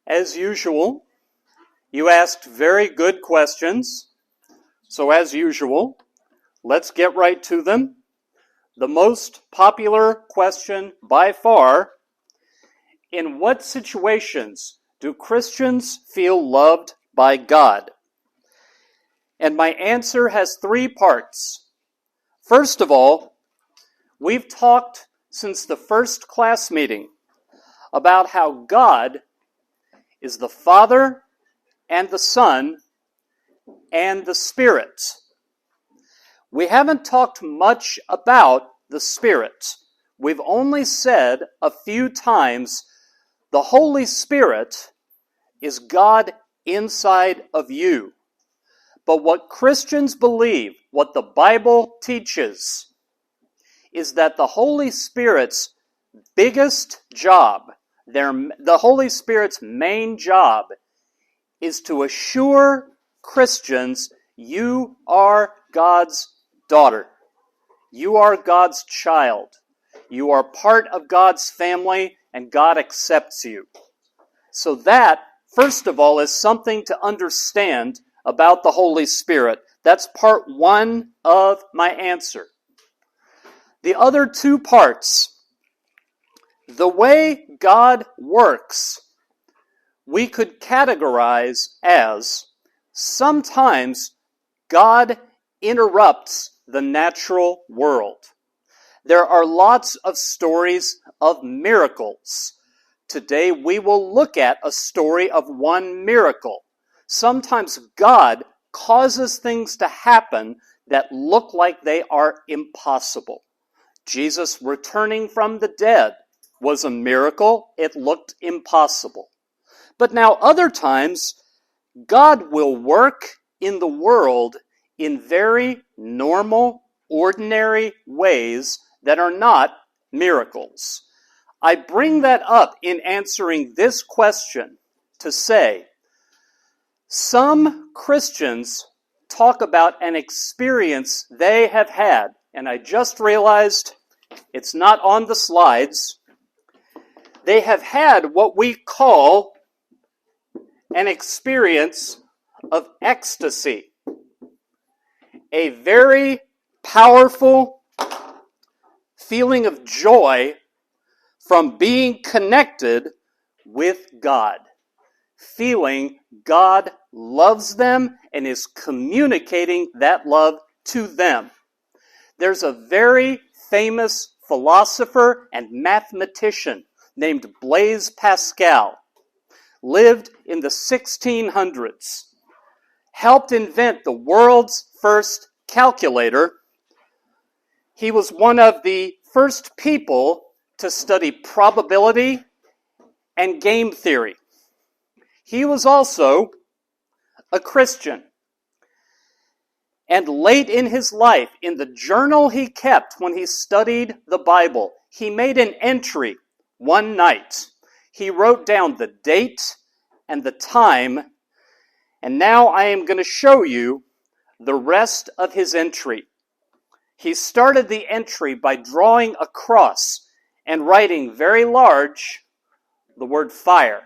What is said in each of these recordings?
As usual, you asked very good questions. So as usual, let's get right to them. The most popular question by far: in what situations do Christians feel loved by God? And my answer has three parts. First of all, we've talked since the first class meeting about how God is the Father and the Son and the Spirit. We haven't talked much about the Spirit. We've only said a few times the Holy Spirit is God inside of you. But what Christians believe, what the Bible teaches, is that the Holy Spirit's biggest job, the Holy Spirit's main job, is to assure Christians you are God's daughter. You are God's child. You are part of God's family, and God accepts you. So that, first of all, is something to understand about the Holy Spirit. That's part one of my answer. The other two parts: the way God works, we could categorize as sometimes God interrupts the natural world. There are lots of stories of miracles. Today we will look at a story of one miracle. Sometimes God causes things to happen that look like they are impossible. Jesus returning from the dead was a miracle. It looked impossible. But now other times, God will work in the world in very normal, ordinary ways that are not miracles. I bring that up in answering this question to say, some Christians talk about an experience they have had, and I just realized it's not on the slides. They have had what we call an experience of ecstasy, a very powerful feeling of joy from being connected with God, feeling God loves them and is communicating that love to them. There's a very famous philosopher and mathematician named Blaise Pascal, lived in the 1600s, helped invent the world's first calculator. He was one of the first people to study probability and game theory. He was also a Christian. And late in his life, in the journal he kept when he studied the Bible, he made an entry one night. He wrote down the date and the time, and now I am going to show you the rest of his entry. He started the entry by drawing a cross and writing very large the word fire.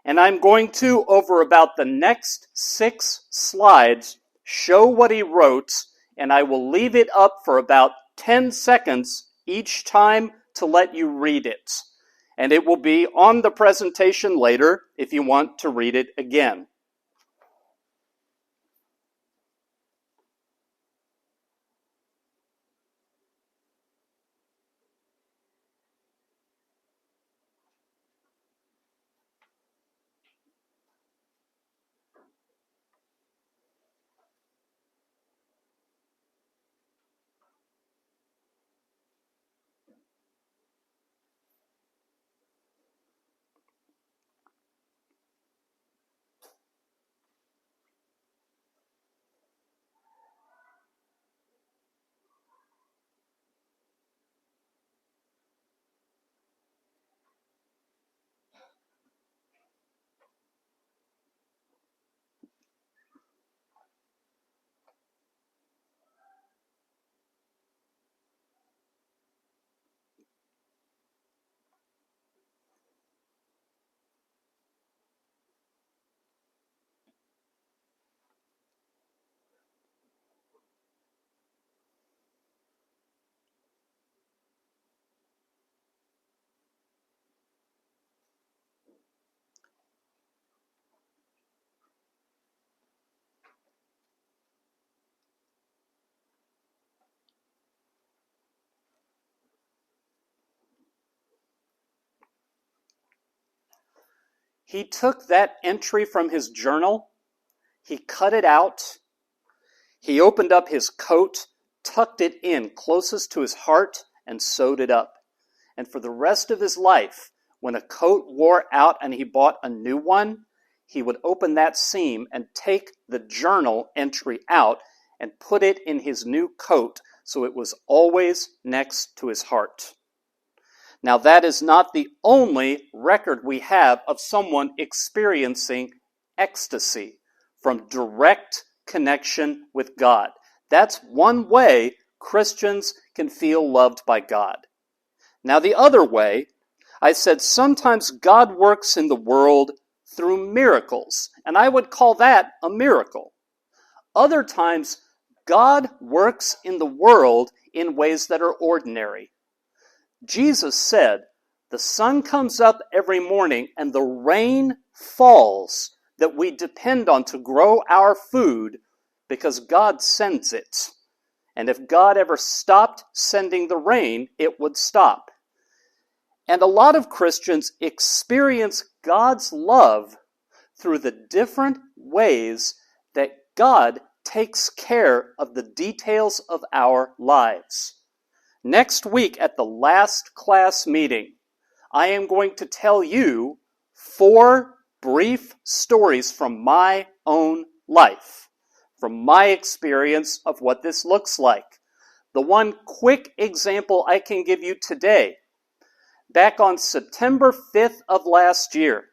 And I'm going to, over about the next 6 slides, show what he wrote, and I will leave it up for about 10 seconds each time to let you read it. And it will be on the presentation later if you want to read it again. He took that entry from his journal, he cut it out, he opened up his coat, tucked it in closest to his heart, and sewed it up. And for the rest of his life, when a coat wore out and he bought a new one, he would open that seam and take the journal entry out and put it in his new coat so it was always next to his heart. Now, that is not the only record we have of someone experiencing ecstasy from direct connection with God. That's one way Christians can feel loved by God. Now, the other way, I said sometimes God works in the world through miracles, and I would call that a miracle. Other times, God works in the world in ways that are ordinary. Jesus said, the sun comes up every morning and the rain falls that we depend on to grow our food because God sends it. And if God ever stopped sending the rain, it would stop. And a lot of Christians experience God's love through the different ways that God takes care of the details of our lives. Next week at the last class meeting, I am going to tell you 4 brief stories from my own life, from my experience of what this looks like. The one quick example I can give you today, back on September 5th of last year,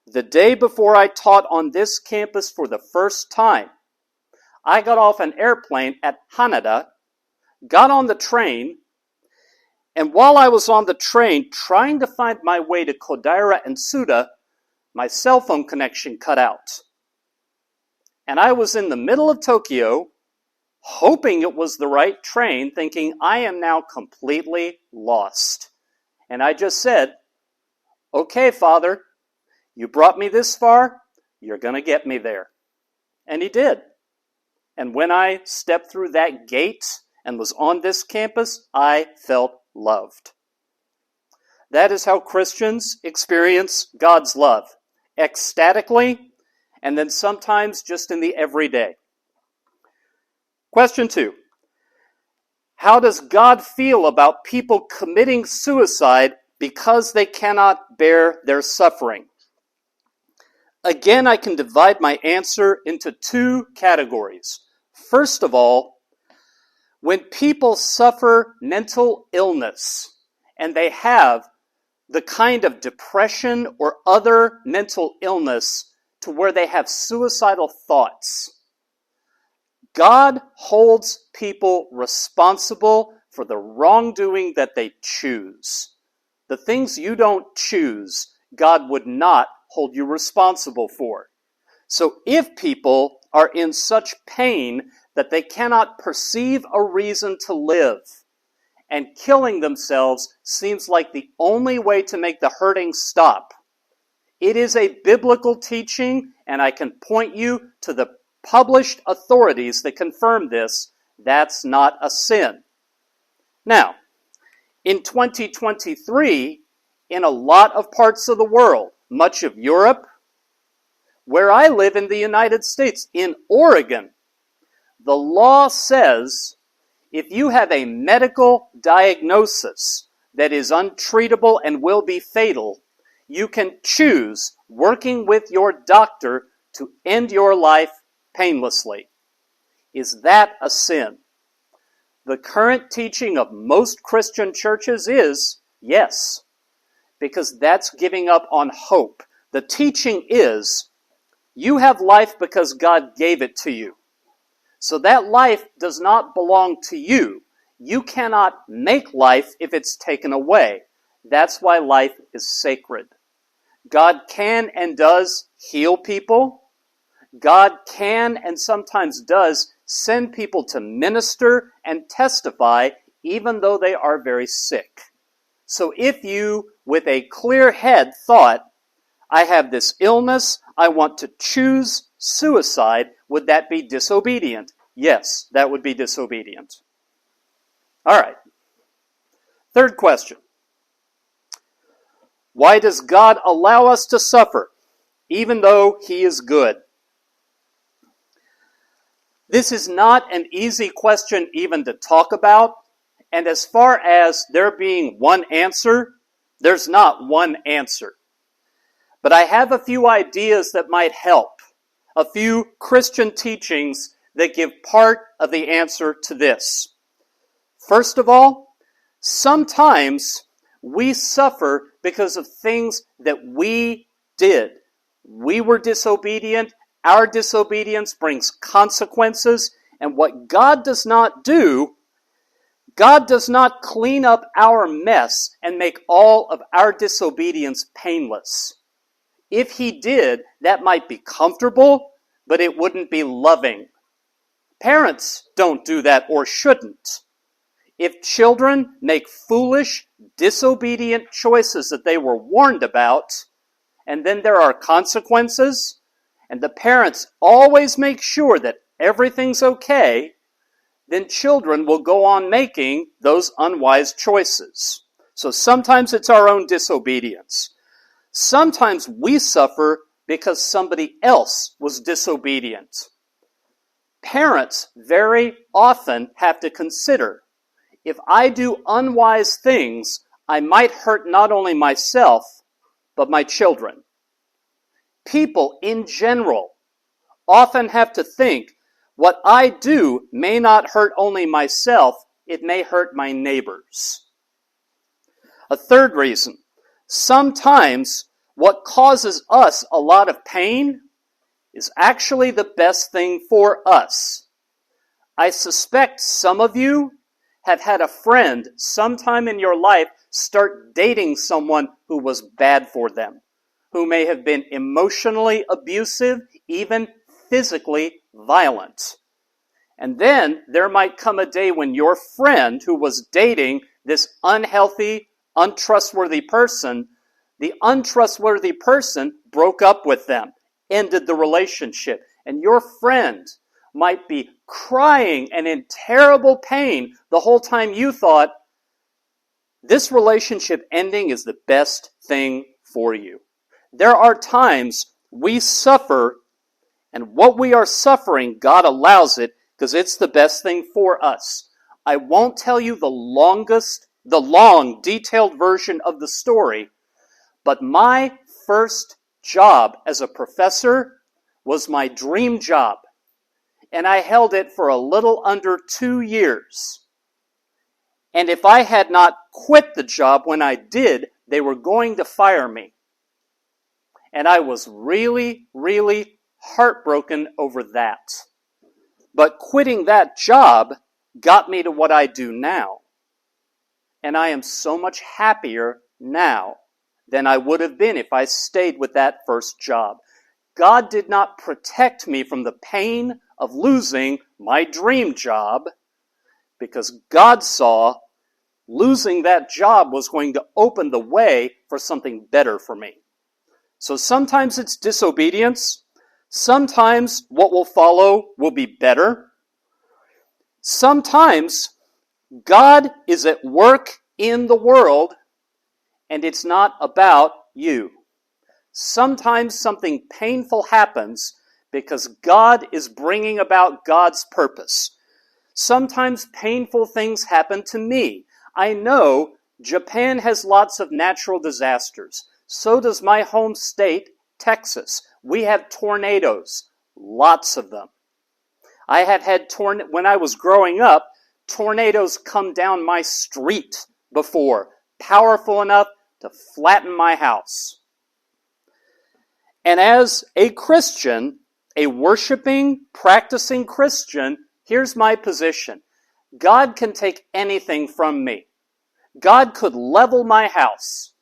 the day before I taught on this campus for the first time, I got off an airplane at Haneda, got on the train, and while I was on the train trying to find my way to Kodaira and Suda, my cell phone connection cut out. And I was in the middle of Tokyo, hoping it was the right train, thinking I am now completely lost. And I just said, okay, Father, you brought me this far, you're going to get me there. And he did. And when I stepped through that gate and was on this campus, I felt loved. That is how Christians experience God's love, ecstatically, and then sometimes just in the everyday. Question 2. How does God feel about people committing suicide because they cannot bear their suffering? Again, I can divide my answer into 2 categories. First of all, when people suffer mental illness and they have the kind of depression or other mental illness to where they have suicidal thoughts, God holds people responsible for the wrongdoing that they choose. The things you don't choose, God would not hold you responsible for. So if people are in such pain that they cannot perceive a reason to live, and killing themselves seems like the only way to make the hurting stop, it is a biblical teaching, and I can point you to the published authorities that confirm this. That's not a sin. Now, in 2023, in a lot of parts of the world, much of Europe, where I live in the United States, in Oregon, the law says if you have a medical diagnosis that is untreatable and will be fatal, you can choose, working with your doctor, to end your life painlessly. Is that a sin? The current teaching of most Christian churches is yes, because that's giving up on hope. The teaching is you have life because God gave it to you. So that life does not belong to you. You cannot make life if it's taken away. That's why life is sacred. God can and does heal people. God can and sometimes does send people to minister and testify even though they are very sick. So if you, with a clear head, thought, I have this illness, I want to choose suicide, would that be disobedient? Yes, that would be disobedient. All right. Third question. Why does God allow us to suffer, even though He is good? This is not an easy question even to talk about, and as far as there being one answer, there's not one answer. But I have a few ideas that might help, a few Christian teachings that give part of the answer to this. First of all, sometimes we suffer because of things that we did. We were disobedient. Our disobedience brings consequences. And what God does not do, God does not clean up our mess and make all of our disobedience painless. If He did, that might be comfortable, but it wouldn't be loving. Parents don't do that or shouldn't. If children make foolish, disobedient choices that they were warned about, and then there are consequences, and the parents always make sure that everything's okay, then children will go on making those unwise choices. So sometimes it's our own disobedience. Sometimes we suffer because somebody else was disobedient. Parents very often have to consider, if I do unwise things, I might hurt not only myself, but my children. People in general often have to think, what I do may not hurt only myself, it may hurt my neighbors. A third reason, sometimes what causes us a lot of pain is actually the best thing for us. I suspect some of you have had a friend sometime in your life start dating someone who was bad for them, who may have been emotionally abusive, even physically violent. And then there might come a day when your friend who was dating this unhealthy, untrustworthy person, the untrustworthy person broke up with them, ended the relationship, and your friend might be crying and in terrible pain the whole time you thought, this relationship ending is the best thing for you. There are times we suffer, and what we are suffering, God allows it because it's the best thing for us. I won't tell you the long, detailed version of the story, but my first job as a professor was my dream job, and I held it for a little under 2 years. And if I had not quit the job when I did, they were going to fire me. And I was really, really heartbroken over that. But quitting that job got me to what I do now. And I am so much happier now than I would have been if I stayed with that first job. God did not protect me from the pain of losing my dream job because God saw losing that job was going to open the way for something better for me. So sometimes it's disobedience. Sometimes what will follow will be better. Sometimes God is at work in the world and it's not about you. Sometimes something painful happens because God is bringing about God's purpose. Sometimes painful things happen to me. I know Japan has lots of natural disasters. So does my home state, Texas. We have tornadoes, lots of them. I have had, when I was growing up, tornadoes come down my street before, powerful enough to flatten my house. And as a Christian, a worshiping, practicing Christian, here's my position. God can take anything from me. God could level my house.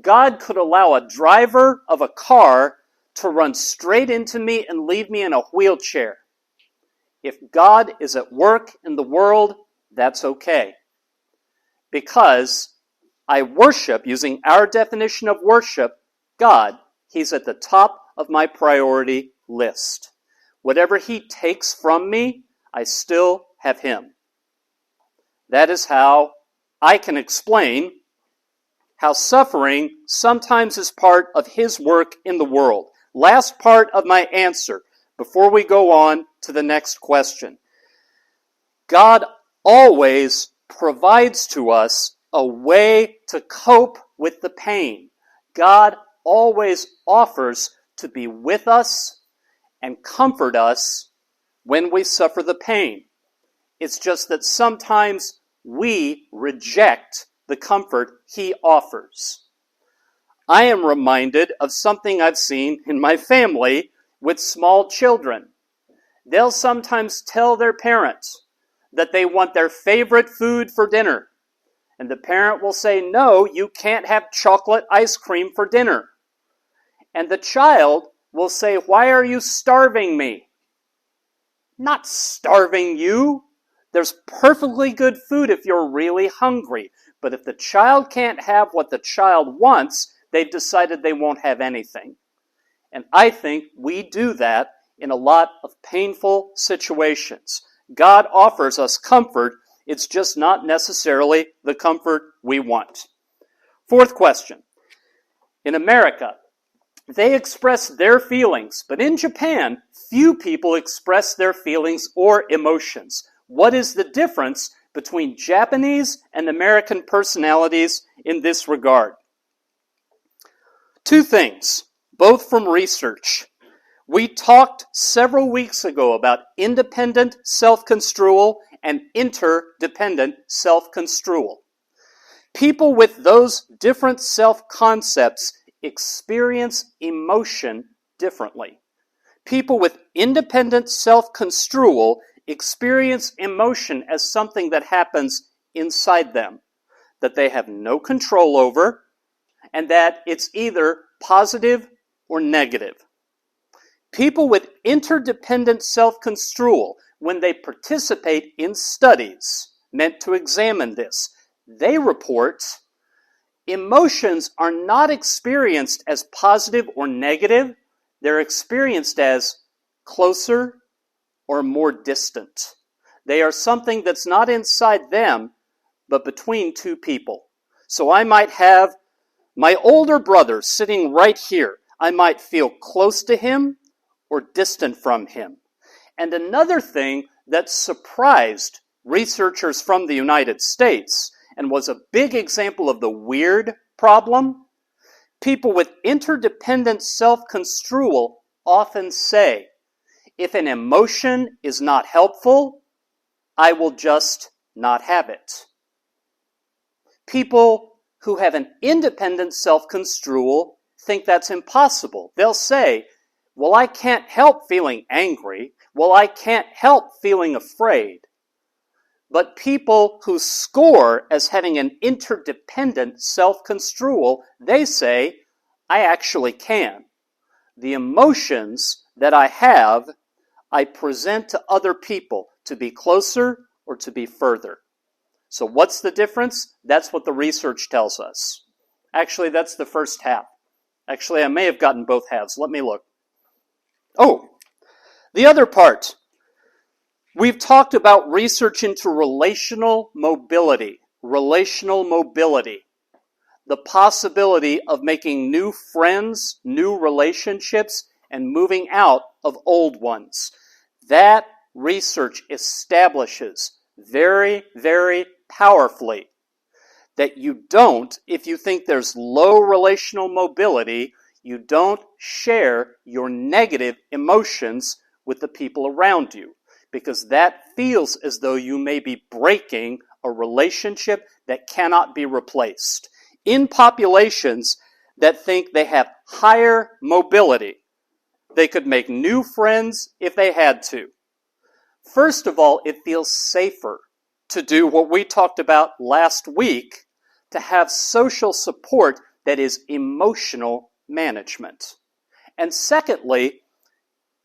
God could allow a driver of a car to run straight into me and leave me in a wheelchair. If God is at work in the world, that's okay. Because I worship, using our definition of worship, God. He's at the top of my priority list. Whatever He takes from me, I still have Him. That is how I can explain how suffering sometimes is part of His work in the world. Last part of my answer before we go on to the next question. God always provides to us a way to cope with the pain. God always offers to be with us and comfort us when we suffer the pain. It's just that sometimes we reject the comfort He offers. I am reminded of something I've seen in my family with small children. They'll sometimes tell their parents that they want their favorite food for dinner. And the parent will say, "No, you can't have chocolate ice cream for dinner." And the child will say, "Why are you starving me?" Not starving you. There's perfectly good food if you're really hungry. But if the child can't have what the child wants, they've decided they won't have anything. And I think we do that in a lot of painful situations. God offers us comfort. It's just not necessarily the comfort we want. Fourth question. In America, they express their feelings, but in Japan, few people express their feelings or emotions. What is the difference between Japanese and American personalities in this regard? Two things, both from research. We talked several weeks ago about independent self-construal and interdependent self-construal. People with those different self-concepts experience emotion differently. People with independent self-construal experience emotion as something that happens inside them, that they have no control over, and that it's either positive or negative. People with interdependent self-construal, when they participate in studies meant to examine this, they report emotions are not experienced as positive or negative. They're experienced as closer or more distant. They are something that's not inside them, but between two people. So I might have my older brother sitting right here. I might feel close to him or distant from him. And another thing that surprised researchers from the United States and was a big example of the weird problem, people with interdependent self-construal often say, if an emotion is not helpful, I will just not have it. People who have an independent self-construal think that's impossible. They'll say, well, I can't help feeling angry. Well, I can't help feeling afraid. But people who score as having an interdependent self-construal, they say, I actually can. The emotions that I have, I present to other people to be closer or to be further. So what's the difference? That's what the research tells us. Actually, that's the first half. Actually, I may have gotten both halves. Let me look. Oh, the other part. We've talked about research into relational mobility. Relational mobility. The possibility of making new friends, new relationships, and moving out of old ones. That research establishes very, very powerfully that you don't, if you think there's low relational mobility, you don't share your negative emotions with the people around you, because that feels as though you may be breaking a relationship that cannot be replaced. In populations that think they have higher mobility, they could make new friends if they had to. First of all, it feels safer to do what we talked about last week, to have social support that is emotional management. And secondly,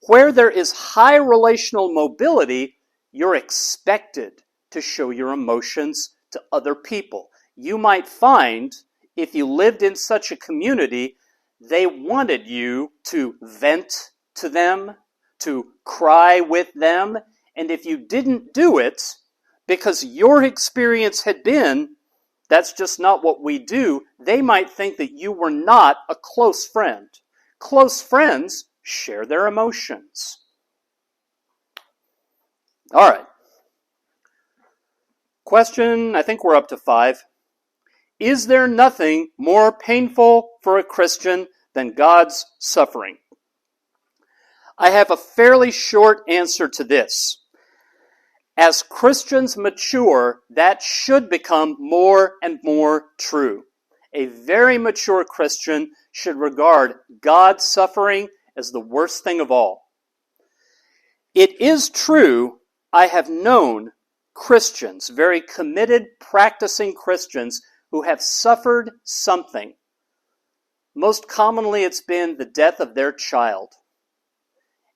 where there is high relational mobility, you're expected to show your emotions to other people. You might find, if you lived in such a community, they wanted you to vent to them, to cry with them, and if you didn't do it, because your experience had been, That's just not what we do. They might think that you were not a close friend. Close friends share their emotions. All right. Question, I think we're up to 5. Is there nothing more painful for a Christian than God's suffering? I have a fairly short answer to this. As Christians mature, that should become more and more true. A very mature Christian should regard God's suffering as the worst thing of all. It is true, I have known Christians, very committed, practicing Christians, who have suffered something. Most commonly, it's been the death of their child.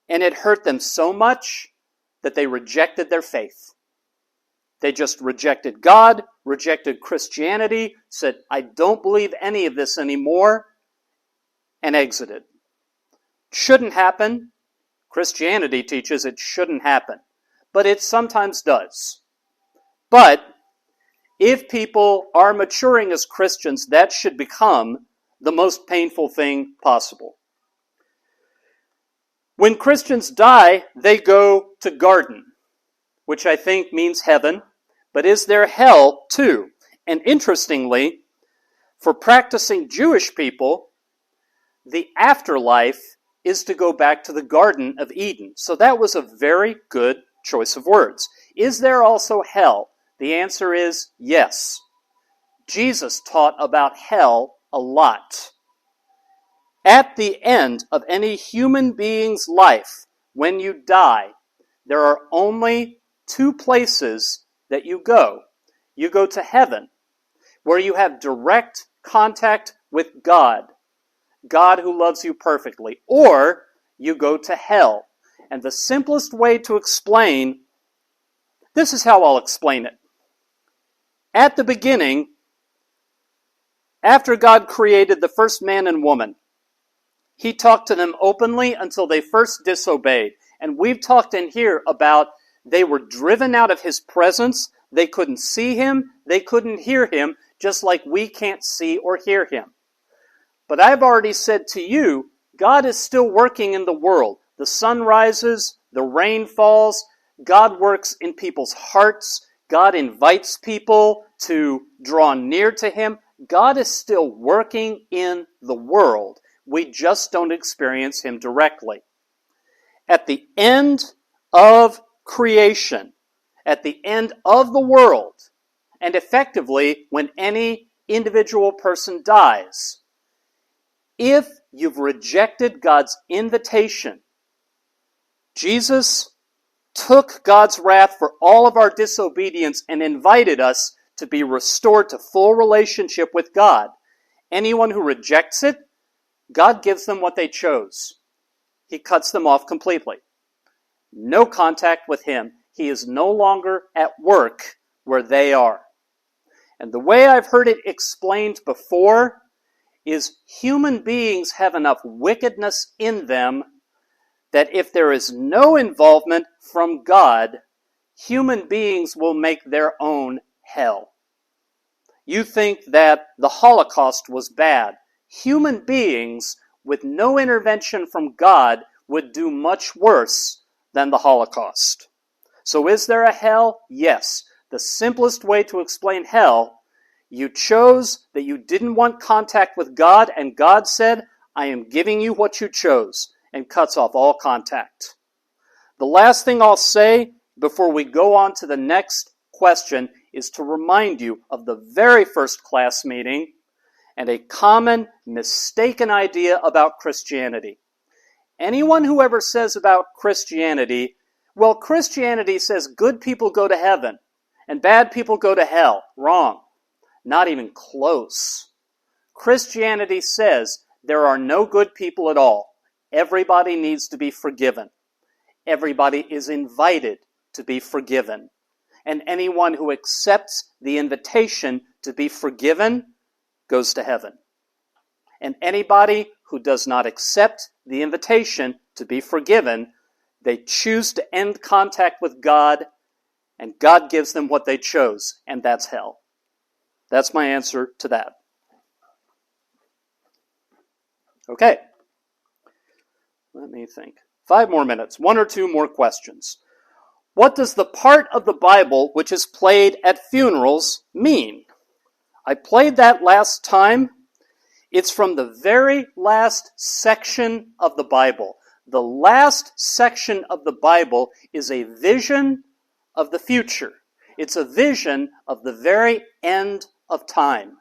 And it hurt them so much that they rejected their faith. They just rejected God, rejected Christianity, said, I don't believe any of this anymore, and exited. Shouldn't happen. Christianity teaches it shouldn't happen. But it sometimes does. But if people are maturing as Christians, that should become the most painful thing possible. When Christians die, they go to garden, which I think means heaven, but is there hell too? And interestingly, for practicing Jewish people, the afterlife is to go back to the Garden of Eden. So that was a very good choice of words. Is there also hell? The answer is yes. Jesus taught about hell a lot. At the end of any human being's life, when you die, there are only 2 places that you go. You go to heaven, where you have direct contact with God, God who loves you perfectly, or you go to hell. And the simplest way to explain, this is how I'll explain it. At the beginning, after God created the first man and woman, He talked to them openly until they first disobeyed. And we've talked in here about they were driven out of His presence. They couldn't see Him. They couldn't hear Him, just like we can't see or hear Him. But I've already said to you, God is still working in the world. The sun rises, the rain falls. God works in people's hearts. God invites people to draw near to Him. God is still working in the world. We just don't experience Him directly. At the end of creation, at the end of the world, and effectively when any individual person dies, if you've rejected God's invitation, Jesus took God's wrath for all of our disobedience and invited us to be restored to full relationship with God. Anyone who rejects it, God gives them what they chose. He cuts them off completely. No contact with Him. He is no longer at work where they are. And the way I've heard it explained before is human beings have enough wickedness in them that if there is no involvement from God, human beings will make their own hell. You think that the Holocaust was bad. Human beings with no intervention from God would do much worse than the Holocaust. So is there a hell? Yes. The simplest way to explain hell, you chose that you didn't want contact with God, and God said, I am giving you what you chose, and cuts off all contact. The last thing I'll say before we go on to the next question is to remind you of the very first class meeting and a common mistaken idea about Christianity. Anyone who ever says about Christianity, well, Christianity says good people go to heaven and bad people go to hell. Wrong. Not even close. Christianity says there are no good people at all. Everybody needs to be forgiven. Everybody is invited to be forgiven. And anyone who accepts the invitation to be forgiven goes to heaven. And anybody who does not accept the invitation to be forgiven, they choose to end contact with God, and God gives them what they chose, and that's hell. That's my answer to that. Okay. Let me think. 5 more minutes. 1 or 2 more questions. What does the part of the Bible which is played at funerals mean? I played that last time. It's from the very last section of the Bible. The last section of the Bible is a vision of the future. It's a vision of the very end of time.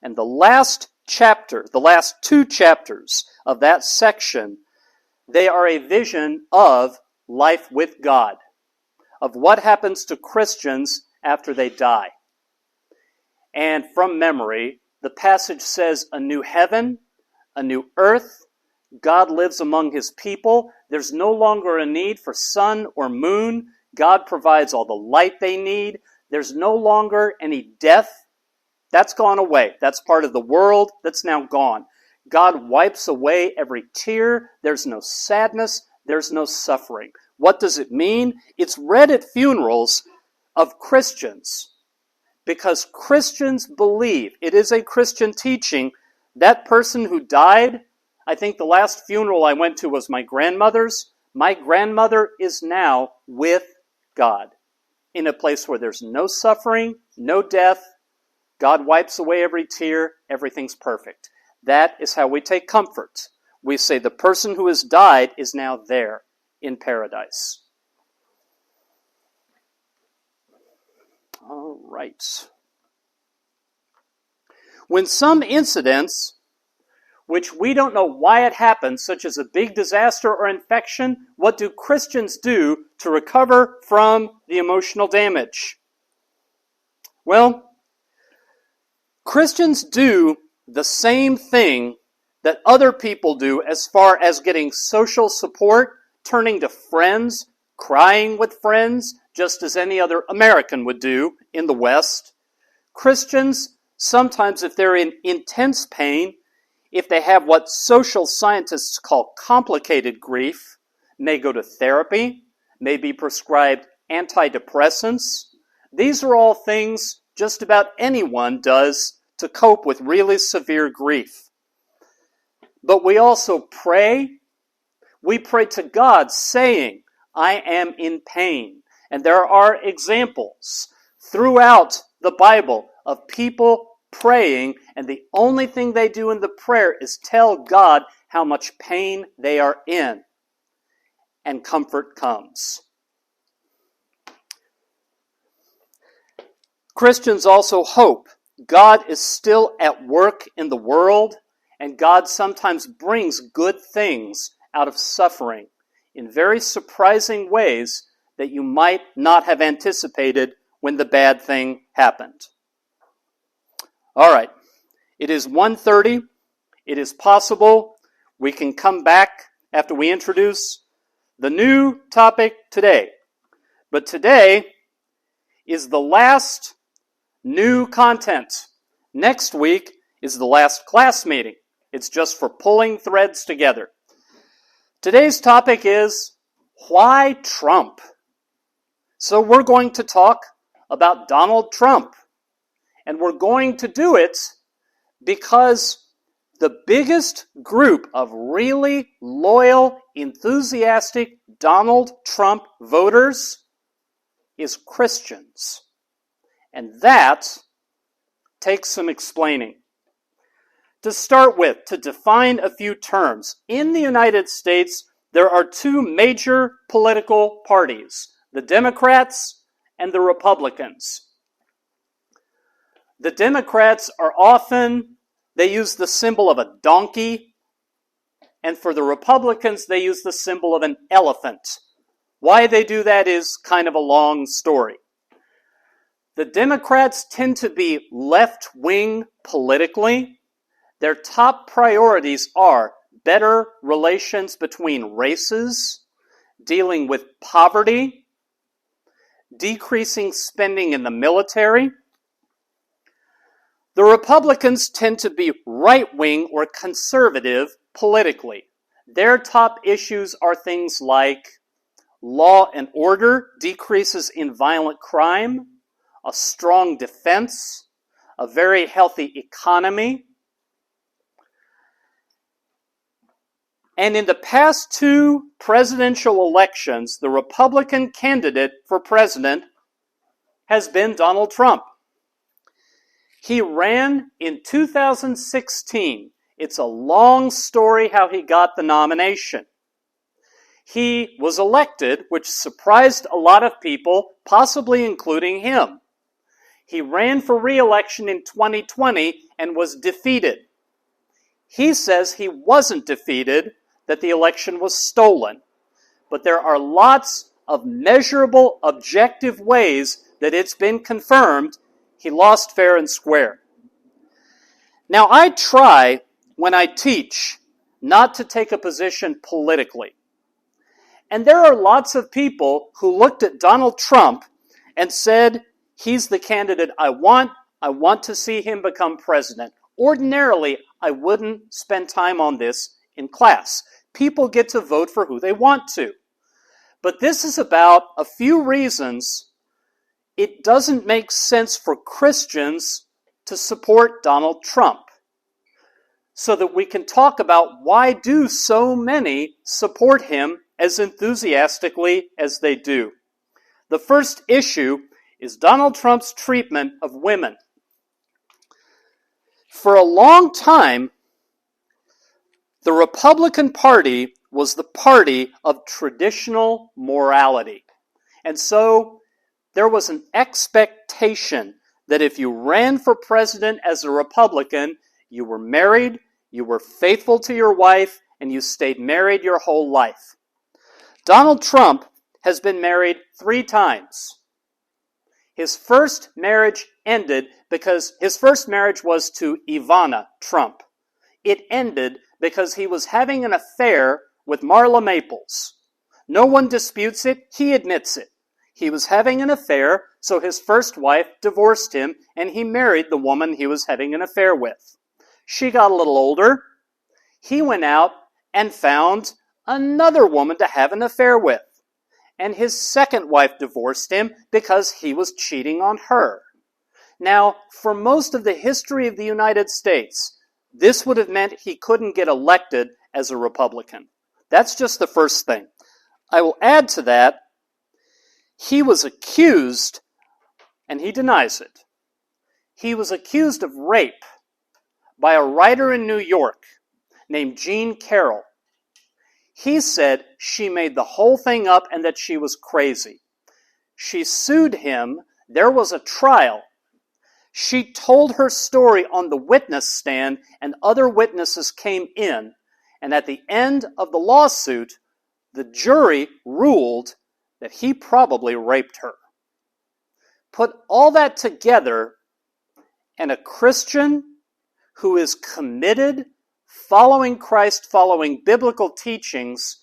And the last chapter, the last 2 chapters of that section, they are a vision of life with God, of what happens to Christians after they die. And from memory, the passage says a new heaven, a new earth, God lives among his people. There's no longer a need for sun or moon. God provides all the light they need. There's no longer any death. That's gone away. That's part of the world that's now gone. God wipes away every tear. There's no sadness. There's no suffering. What does it mean? It's read at funerals of Christians because Christians believe, it is a Christian teaching, that person who died, I think the last funeral I went to was my grandmother's. My grandmother is now with God in a place where there's no suffering, no death. God wipes away every tear. Everything's perfect. That is how we take comfort. We say the person who has died is now there in paradise. All right. When some incidents, which we don't know why it happened, such as a big disaster or infection, what do Christians do to recover from the emotional damage? Well, Christians do the same thing that other people do as far as getting social support, turning to friends, crying with friends, just as any other American would do in the West. Christians, sometimes if they're in intense pain, if they have what social scientists call complicated grief, may go to therapy, may be prescribed antidepressants. These are all things just about anyone does to cope with really severe grief. But we also pray. We pray to God saying, I am in pain. And there are examples throughout the Bible of people praying, and the only thing they do in the prayer is tell God how much pain they are in. And comfort comes. Christians also hope. God is still at work in the world, and God sometimes brings good things out of suffering in very surprising ways that you might not have anticipated when the bad thing happened. All right, it is 1:30. It is possible we can come back after we introduce the new topic today. But today is the last new content. Next week is the last class meeting. It's just for pulling threads together. Today's topic is, why Trump? So we're going to talk about Donald Trump. And we're going to do it because the biggest group of really loyal, enthusiastic Donald Trump voters is Christians. And that takes some explaining. To start with, to define a few terms, in the United States, there are 2 major political parties, the Democrats and the Republicans. The Democrats are often, they use the symbol of a donkey, and for the Republicans, they use the symbol of an elephant. Why they do that is kind of a long story. The Democrats tend to be left-wing politically. Their top priorities are better relations between races, dealing with poverty, decreasing spending in the military. The Republicans tend to be right-wing or conservative politically. Their top issues are things like law and order, decreases in violent crime, a strong defense, a very healthy economy. And in the past 2 presidential elections, the Republican candidate for president has been Donald Trump. He ran in 2016. It's a long story how he got the nomination. He was elected, which surprised a lot of people, possibly including him. He ran for re-election in 2020 and was defeated. He says he wasn't defeated, that the election was stolen. But there are lots of measurable, objective ways that it's been confirmed he lost fair and square. Now, I try, when I teach, not to take a position politically. And there are lots of people who looked at Donald Trump and said, he's the candidate I want to see him become president. Ordinarily, I wouldn't spend time on this in class. People get to vote for who they want to. But this is about a few reasons it doesn't make sense for Christians to support Donald Trump, so that we can talk about why do so many support him as enthusiastically as they do. The first issue is Donald Trump's treatment of women. For a long time, the Republican Party was the party of traditional morality. And so there was an expectation that if you ran for president as a Republican, you were married, you were faithful to your wife, and you stayed married your whole life. Donald Trump has been married 3 times. His first marriage ended because his first marriage was to Ivana Trump. It ended because he was having an affair with Marla Maples. No one disputes it. He admits it. He was having an affair, so his first wife divorced him, and he married the woman he was having an affair with. She got a little older. He went out and found another woman to have an affair with. And his second wife divorced him because he was cheating on her. Now, for most of the history of the United States, this would have meant he couldn't get elected as a Republican. That's just the first thing. I will add to that, he was accused, and he denies it, he was accused of rape by a writer in New York named Jean Carroll. He said she made the whole thing up and that she was crazy. She sued him. There was a trial. She told her story on the witness stand, and other witnesses came in. And at the end of the lawsuit, the jury ruled that he probably raped her. Put all that together, and a Christian who is committed, following Christ, following biblical teachings,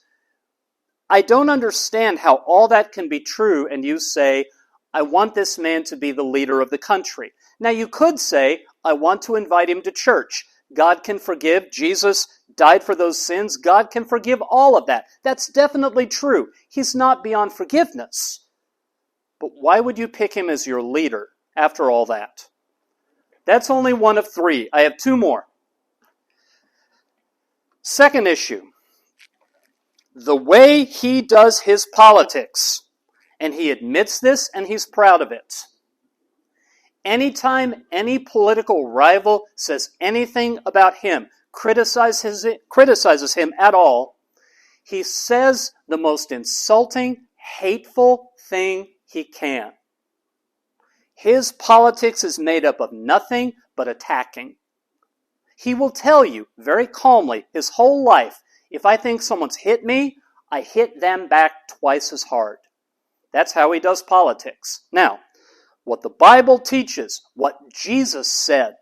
I don't understand how all that can be true and you say, I want this man to be the leader of the country. Now you could say, I want to invite him to church. God can forgive. Jesus died for those sins. God can forgive all of that. That's definitely true. He's not beyond forgiveness. But why would you pick him as your leader after all that? That's only one of 3. I have 2 more. Second issue, the way he does his politics, and he admits this and he's proud of it. Anytime any political rival says anything about him, criticizes him at all, he says the most insulting, hateful thing he can. His politics is made up of nothing but attacking. He will tell you very calmly his whole life, if I think someone's hit me, I hit them back twice as hard. That's how he does politics. Now, what the Bible teaches, what Jesus said,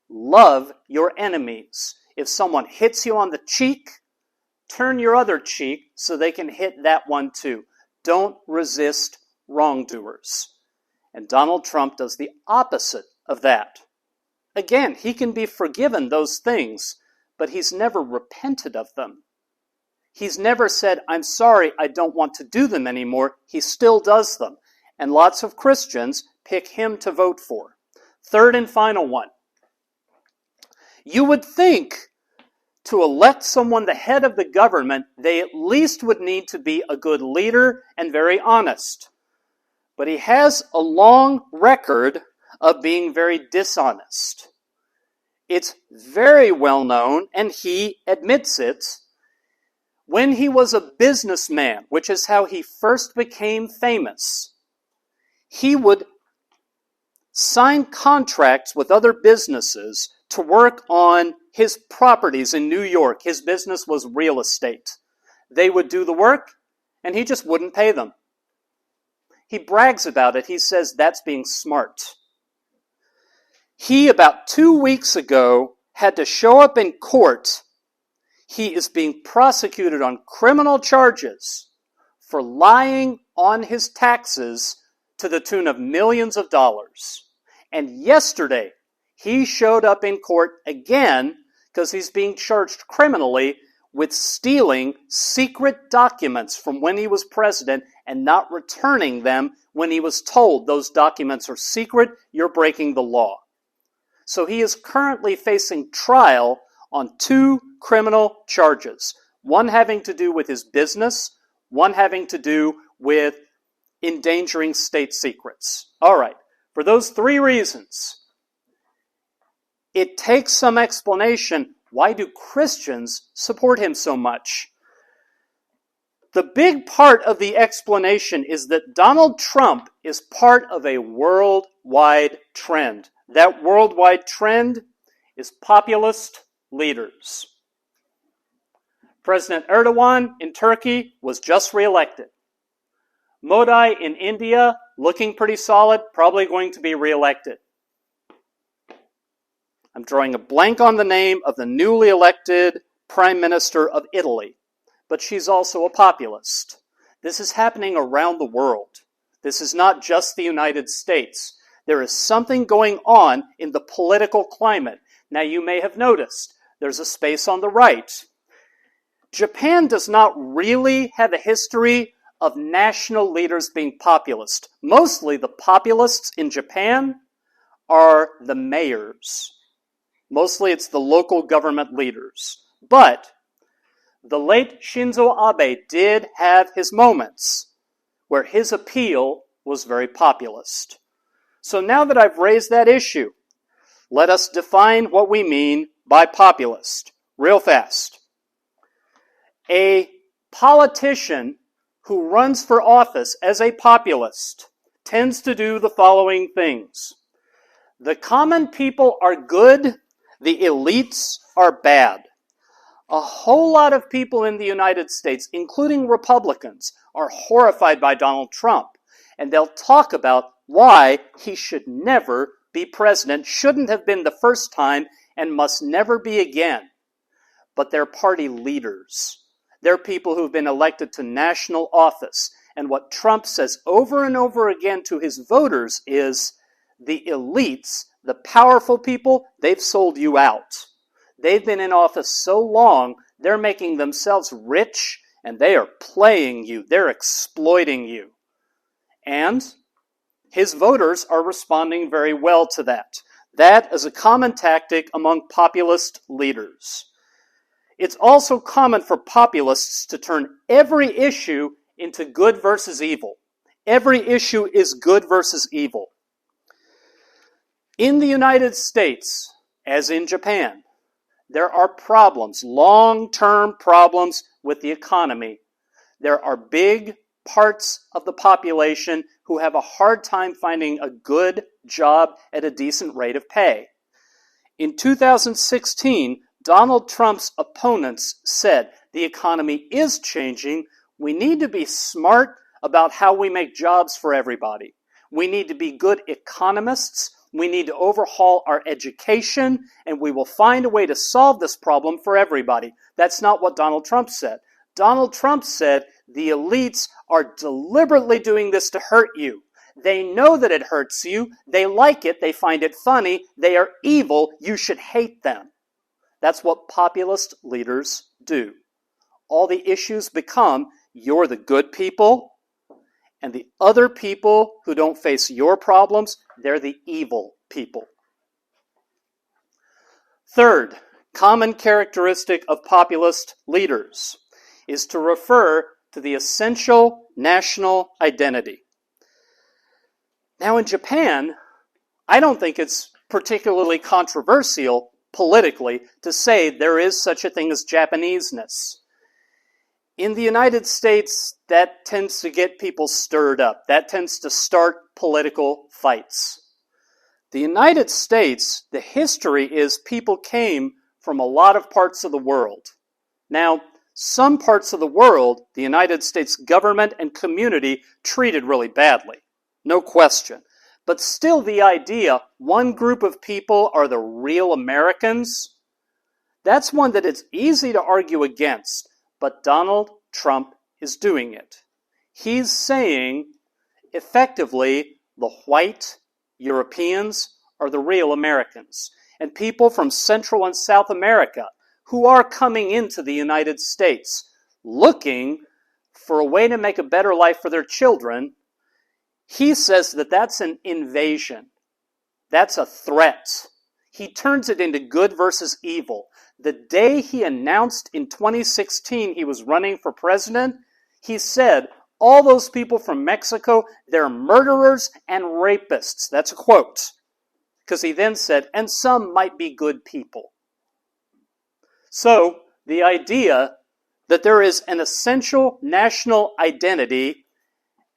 love your enemies. If someone hits you on the cheek, turn your other cheek so they can hit that one too. Don't resist wrongdoers. And Donald Trump does the opposite of that. Again, he can be forgiven those things, but he's never repented of them. He's never said, I'm sorry, I don't want to do them anymore. He still does them. And lots of Christians pick him to vote for. Third and final one. You would think to elect someone the head of the government, they at least would need to be a good leader and very honest. But he has a long record of being very dishonest. It's very well known, and he admits it. When he was a businessman, which is how he first became famous, he would sign contracts with other businesses to work on his properties in New York. His business was real estate. They would do the work, and he just wouldn't pay them. He brags about it. He says that's being smart. He, about 2 weeks ago, had to show up in court. He is being prosecuted on criminal charges for lying on his taxes to the tune of millions of dollars. And yesterday, he showed up in court again because he's being charged criminally with stealing secret documents from when he was president and not returning them when he was told those documents are secret, you're breaking the law. So he is currently facing trial on 2 criminal charges, one having to do with his business, one having to do with endangering state secrets. All right, for those 3 reasons, it takes some explanation. Why do Christians support him so much? The big part of the explanation is that Donald Trump is part of a worldwide trend. That worldwide trend is populist leaders. President Erdogan in Turkey was just reelected. Modi in India, looking pretty solid, probably going to be reelected. I'm drawing a blank on the name of the newly elected Prime Minister of Italy, but she's also a populist. This is happening around the world. This is not just the United States. There is something going on in the political climate. Now, you may have noticed there's a space on the right. Japan does not really have a history of national leaders being populist. Mostly the populists in Japan are the mayors. Mostly it's the local government leaders. But the late Shinzo Abe did have his moments where his appeal was very populist. So now that I've raised that issue, let us define what we mean by populist real fast. A politician who runs for office as a populist tends to do the following things. The common people are good, the elites are bad. A whole lot of people in the United States, including Republicans, are horrified by Donald Trump. And they'll talk about why he should never be president, shouldn't have been the first time, and must never be again. But they're party leaders. They're people who've been elected to national office. And what Trump says over and over again to his voters is, the elites, the powerful people, they've sold you out. They've been in office so long, they're making themselves rich, and they are playing you. They're exploiting you. And his voters are responding very well to that. That is a common tactic among populist leaders. It's also common for populists to turn every issue into good versus evil. Every issue is good versus evil. In the United States, as in Japan, there are problems, long-term problems with the economy. There are big parts of the population who have a hard time finding a good job at a decent rate of pay. In 2016, Donald Trump's opponents said the economy is changing. We need to be smart about how we make jobs for everybody. We need to be good economists. We need to overhaul our education, and we will find a way to solve this problem for everybody. That's not what Donald Trump said. Donald Trump said the elites are deliberately doing this to hurt you. They know that it hurts you. They like it. They find it funny. They are evil. You should hate them. That's what populist leaders do. All the issues become, you're the good people, and the other people who don't face your problems, they're the evil people. Third, common characteristic of populist leaders is to refer to the essential national identity. Now in Japan, I don't think it's particularly controversial politically to say there is such a thing as Japaneseness. In the United States, that tends to get people stirred up. That tends to start political fights. The United States, the history is people came from a lot of parts of the world. Now, some parts of the world, the United States government and community treated really badly. No question. But still the idea, one group of people are the real Americans, that's one that it's easy to argue against. But Donald Trump is doing it. He's saying, effectively, the white Europeans are the real Americans. And people from Central and South America who are coming into the United States looking for a way to make a better life for their children, he says that that's an invasion. That's a threat. He turns it into good versus evil. The day he announced in 2016 he was running for president, he said, all those people from Mexico, they're murderers and rapists. That's a quote. Because he then said, and some might be good people. So, the idea that there is an essential national identity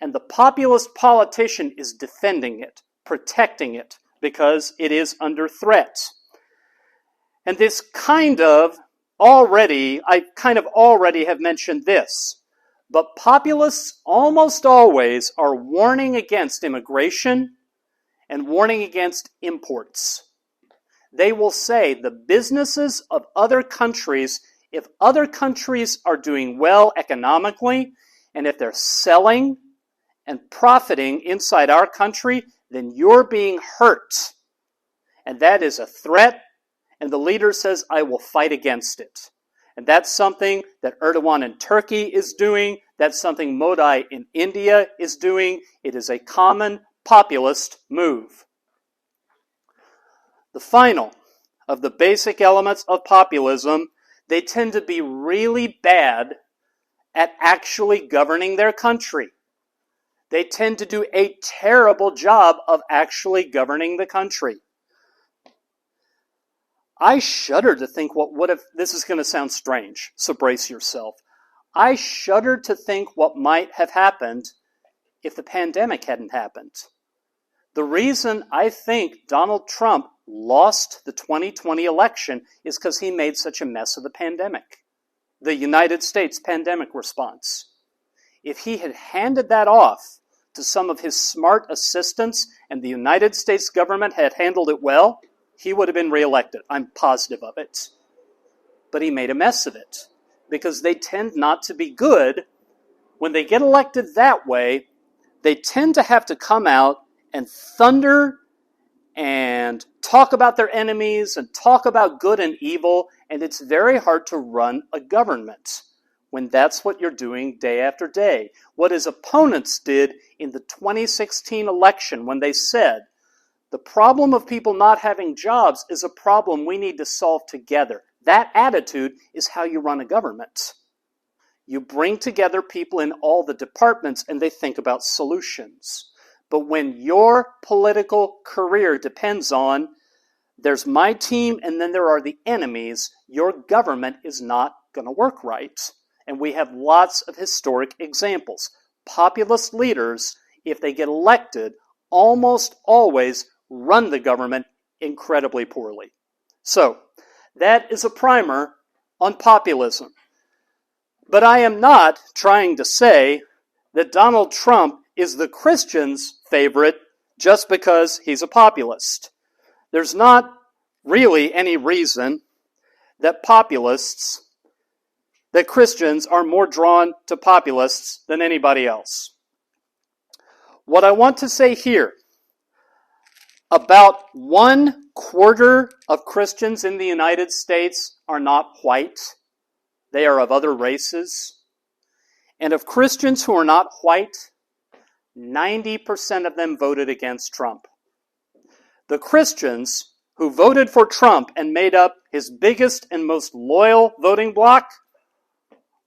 and the populist politician is defending it, protecting it, because it is under threat. And this I already have mentioned this, but populists almost always are warning against immigration and warning against imports. They will say the businesses of other countries, if other countries are doing well economically, and if they're selling and profiting inside our country, then you're being hurt. And that is a threat, and the leader says, I will fight against it. And that's something that Erdogan in Turkey is doing. That's something Modi in India is doing. It is a common populist move. The final of the basic elements of populism, they tend to be really bad at actually governing their country. They tend to do a terrible job of actually governing the country. I shudder to think this is going to sound strange, so brace yourself. I shudder to think what might have happened if the pandemic hadn't happened. The reason I think Donald Trump lost the 2020 election is because he made such a mess of the pandemic. The United States pandemic response. If he had handed that off to some of his smart assistants and the United States government had handled it well, he would have been reelected. I'm positive of it. But he made a mess of it because they tend not to be good. When they get elected that way, they tend to have to come out and thunder and talk about their enemies and talk about good and evil, and it's very hard to run a government when that's what you're doing day after day. What his opponents did in the 2016 election when they said, the problem of people not having jobs is a problem we need to solve together. That attitude is how you run a government. You bring together people in all the departments and they think about solutions. But when your political career depends on, there's my team and then there are the enemies, your government is not going to work right. And we have lots of historic examples. Populist leaders, if they get elected, almost always run the government incredibly poorly. So, that is a primer on populism. But I am not trying to say that Donald Trump is the Christians' favorite just because he's a populist. There's not really any reason that Christians are more drawn to populists than anybody else. What I want to say here, about 1/4 of Christians in the United States are not white. They are of other races. And of Christians who are not white, 90% of them voted against Trump. The Christians who voted for Trump and made up his biggest and most loyal voting bloc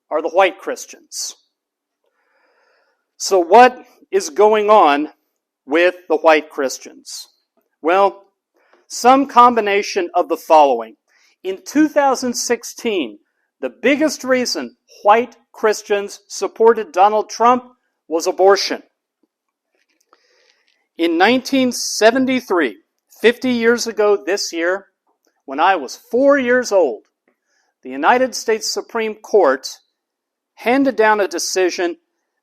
are the white Christians. So what is going on with the white Christians? Well, some combination of the following. In 2016, the biggest reason white Christians supported Donald Trump was abortion. In 1973, 50 years ago this year, when I was 4 years old, the United States Supreme Court handed down a decision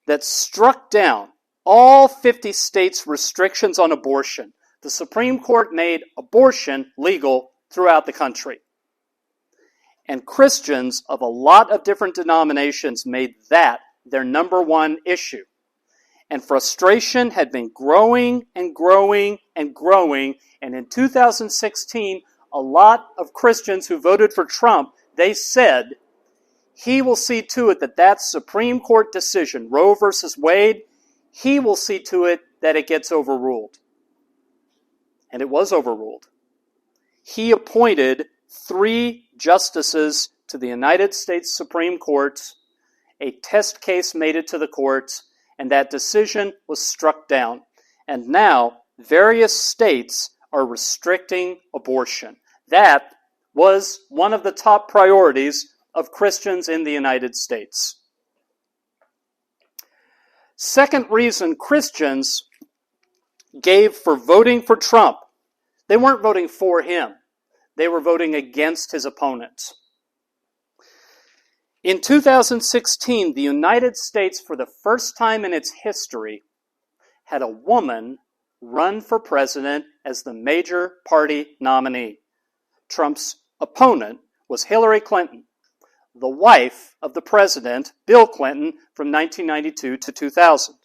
that struck down all 50 states' restrictions on abortion. The Supreme Court made abortion legal throughout the country. And Christians of a lot of different denominations made that their number one issue. And frustration had been growing and growing and growing. And in 2016, a lot of Christians who voted for Trump, they said, he will see to it that that Supreme Court decision, Roe versus Wade, he will see to it that it gets overruled. And it was overruled. He appointed 3 justices to the United States Supreme Court. A test case made it to the court, and that decision was struck down. And now, various states are restricting abortion. That was one of the top priorities of Christians in the United States. Second reason Christians gave for voting for Trump, they weren't voting for him. They were voting against his opponents. In 2016, the United States, for the first time in its history, had a woman run for president as the major party nominee. Trump's opponent was Hillary Clinton, the wife of the president, Bill Clinton, from 1992 to 2000.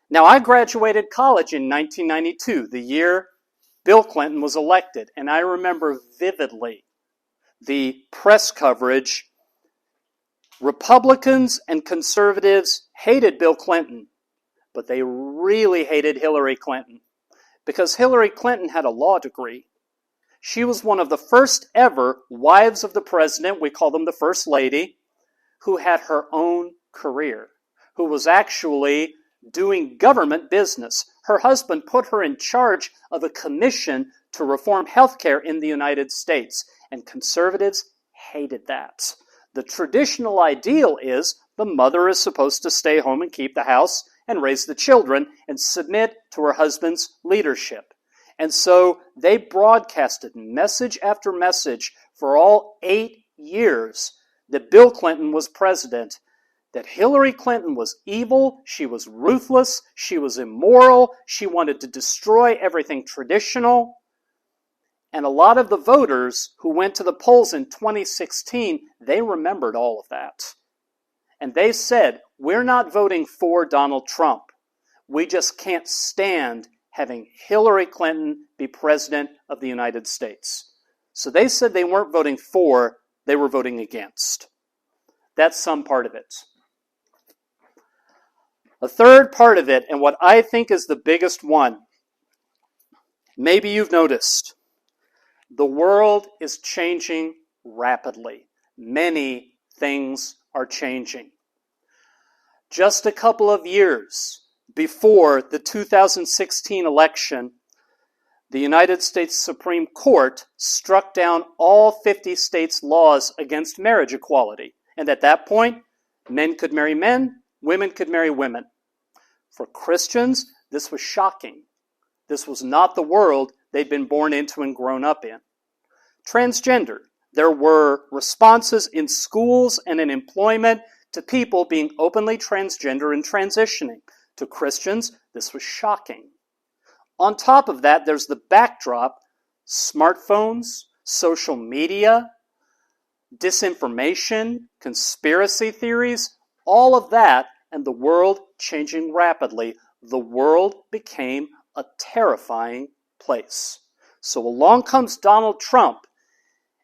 Now, I graduated college in 1992, the year Bill Clinton was elected, and I remember vividly the press coverage. Republicans and conservatives hated Bill Clinton, but they really hated Hillary Clinton because Hillary Clinton had a law degree. She was one of the first ever wives of the president, we call them the First Lady, who had her own career, who was actually doing government business. Her husband put her in charge of a commission to reform healthcare in the United States, and conservatives hated that. The traditional ideal is the mother is supposed to stay home and keep the house and raise the children and submit to her husband's leadership. And so they broadcasted message after message for all 8 years that Bill Clinton was president, that Hillary Clinton was evil, she was ruthless, she was immoral, she wanted to destroy everything traditional. And a lot of the voters who went to the polls in 2016, they remembered all of that. And they said, we're not voting for Donald Trump. We just can't stand having Hillary Clinton be president of the United States. So they said they weren't voting for, they were voting against. That's some part of it. A third part of it, and what I think is the biggest one, maybe you've noticed, the world is changing rapidly. Many things are changing. Just a couple of years before the 2016 election, the United States Supreme Court struck down all 50 states' laws against marriage equality. And at that point, men could marry men, women could marry women. For Christians, this was shocking. This was not the world they'd been born into and grown up in. Transgender. There were responses in schools and in employment to people being openly transgender and transitioning. To Christians, this was shocking. On top of that, there's the backdrop: smartphones, social media, disinformation, conspiracy theories, all of that, and the world changing rapidly. The world became a terrifying place. So along comes Donald Trump.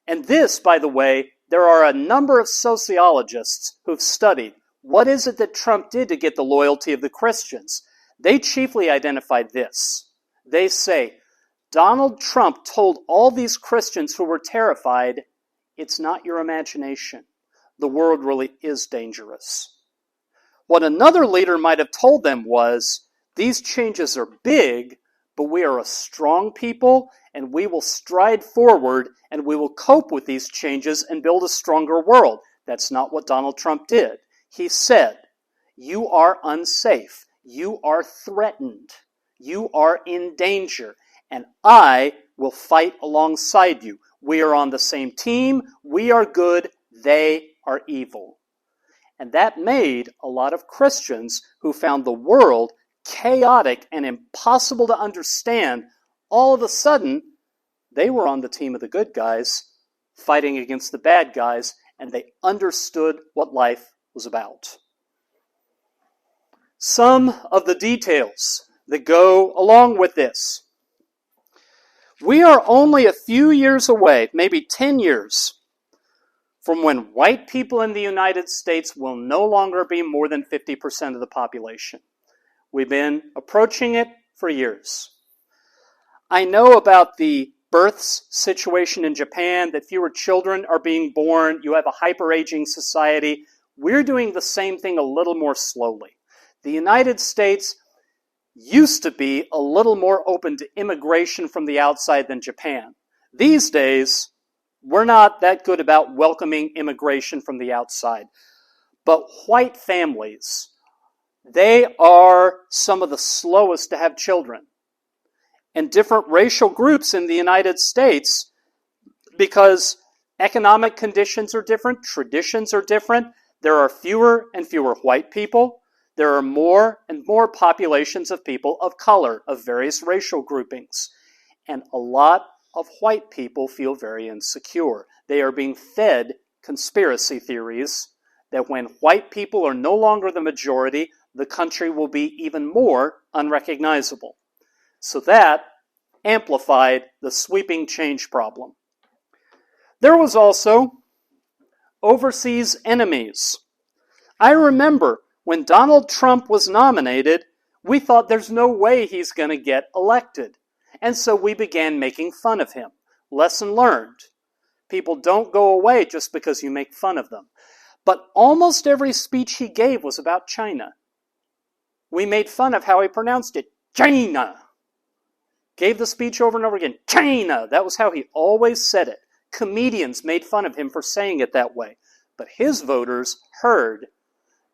And this, by the way, there are a number of sociologists who've studied what is it that Trump did to get the loyalty of the Christians. They chiefly identified this. They say, Donald Trump told all these Christians who were terrified, it's not your imagination. The world really is dangerous. What another leader might have told them was, these changes are big, but we are a strong people, and we will stride forward, and we will cope with these changes and build a stronger world. That's not what Donald Trump did. He said, you are unsafe. You are threatened. You are in danger. And I will fight alongside you. We are on the same team. We are good. They are evil. And that made a lot of Christians who found the world chaotic and impossible to understand, all of a sudden, they were on the team of the good guys, fighting against the bad guys, and they understood what life was about. Some of the details that go along with this. We are only a few years away, maybe 10 years, from when white people in the United States will no longer be more than 50% of the population. We've been approaching it for years. I know about the births situation in Japan, that fewer children are being born. You have a hyper-aging society. We're doing the same thing a little more slowly. The United States used to be a little more open to immigration from the outside than Japan. These days, we're not that good about welcoming immigration from the outside. But white families, they are some of the slowest to have children. And different racial groups in the United States, because economic conditions are different, traditions are different, there are fewer and fewer white people. There are more and more populations of people of color, of various racial groupings. And a lot of white people feel very insecure. They are being fed conspiracy theories that when white people are no longer the majority, the country will be even more unrecognizable. So that amplified the sweeping change problem. There was also overseas enemies. I remember when Donald Trump was nominated, we thought there's no way he's going to get elected. And so we began making fun of him. Lesson learned. People don't go away just because you make fun of them. But almost every speech he gave was about China. We made fun of how he pronounced it. China. Gave the speech over and over again. China. That was how he always said it. Comedians made fun of him for saying it that way. But his voters heard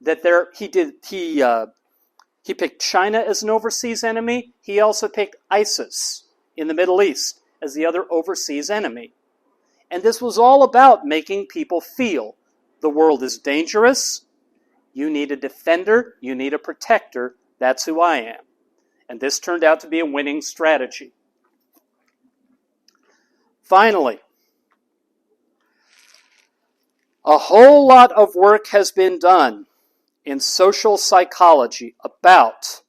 that he picked China as an overseas enemy. He also picked ISIS in the Middle East as the other overseas enemy. And this was all about making people feel the world is dangerous. You need a defender. You need a protector. That's who I am. And this turned out to be a winning strategy. Finally, a whole lot of work has been done in social psychology about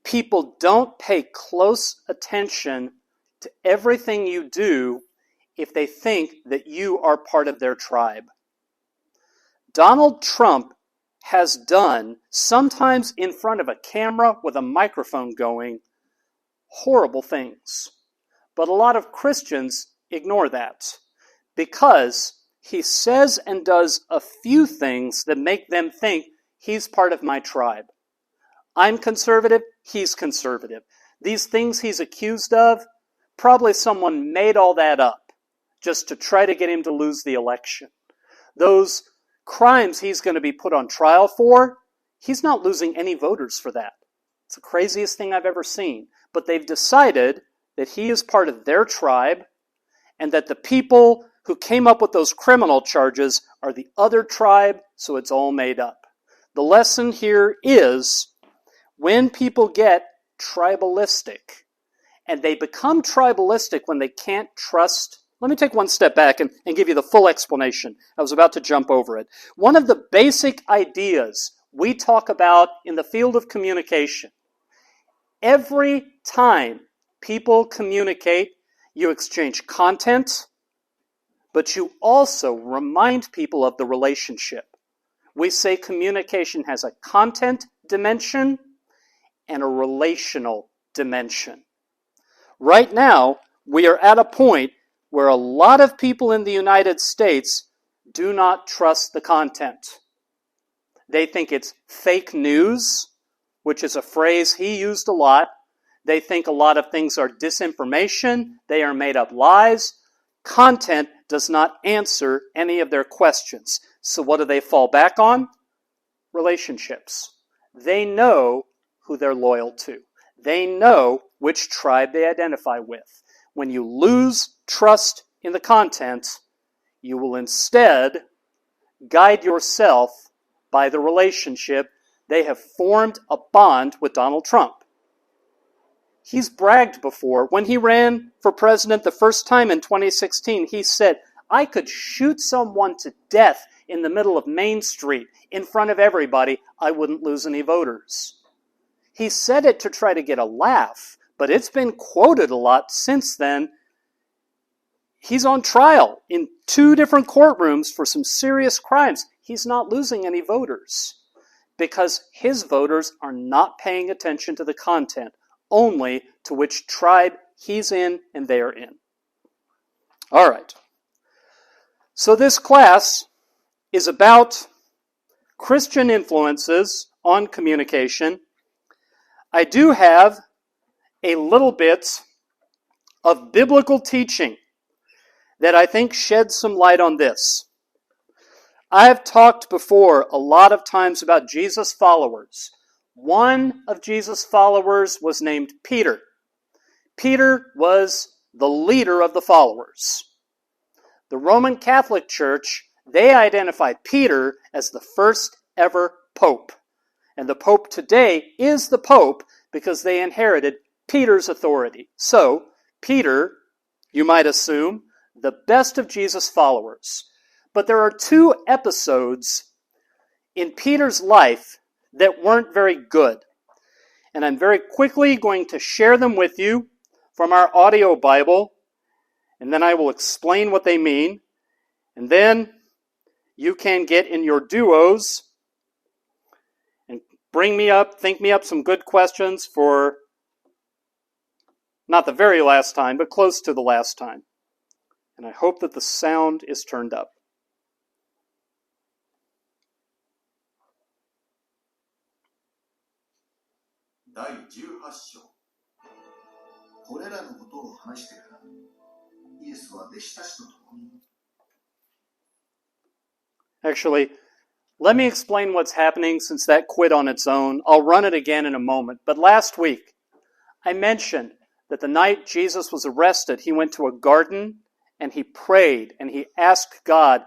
people don't pay close attention to everything you do if they think that you are part of their tribe. Donald Trump has done, sometimes in front of a camera with a microphone going, horrible things. But a lot of Christians ignore that because he says and does a few things that make them think he's part of my tribe. I'm conservative, he's conservative. These things he's accused of, probably someone made all that up just to try to get him to lose the election. Those crimes he's going to be put on trial for, he's not losing any voters for that. It's the craziest thing I've ever seen. But they've decided that he is part of their tribe and that the people who came up with those criminal charges are the other tribe, so it's all made up. The lesson here is when people get tribalistic, and they become tribalistic when they can't trust. Let me take one step back and give you the full explanation. I was about to jump over it. One of the basic ideas we talk about in the field of communication, every time people communicate, you exchange content, but you also remind people of the relationship. We say communication has a content dimension and a relational dimension. Right now, we are at a point where a lot of people in the United States do not trust the content. They think it's fake news, which is a phrase he used a lot. They think a lot of things are disinformation. They are made up lies. Content does not answer any of their questions. So what do they fall back on? Relationships. They know who they're loyal to. They know which tribe they identify with. When you lose trust in the content, you will instead guide yourself by the relationship. They have formed a bond with Donald Trump. He's bragged before. When he ran for president the first time in 2016, he said, I could shoot someone to death in the middle of Main Street in front of everybody. I wouldn't lose any voters. He said it to try to get a laugh, but it's been quoted a lot since then. He's on trial in 2 different courtrooms for some serious crimes. He's not losing any voters because his voters are not paying attention to the content, only to which tribe he's in and they are in. All right. So this class is about Christian influences on communication. I do have a little bit of biblical teaching that I think sheds some light on this. I have talked before a lot of times about Jesus' followers. One of Jesus' followers was named Peter. Peter was the leader of the followers. The Roman Catholic Church, they identified Peter as the first ever pope. And the pope today is the pope because they inherited Peter's authority. So, Peter, you might assume, the best of Jesus' followers. But there are 2 episodes in Peter's life that weren't very good. And I'm very quickly going to share them with you from our audio Bible, and then I will explain what they mean. And then you can get in your duos and think me up some good questions for not the very last time, but close to the last time. And I hope that the sound is turned up. Actually, let me explain what's happening since that quit on its own. I'll run it again in a moment. But last week, I mentioned that the night Jesus was arrested, he went to a garden and he prayed and he asked God,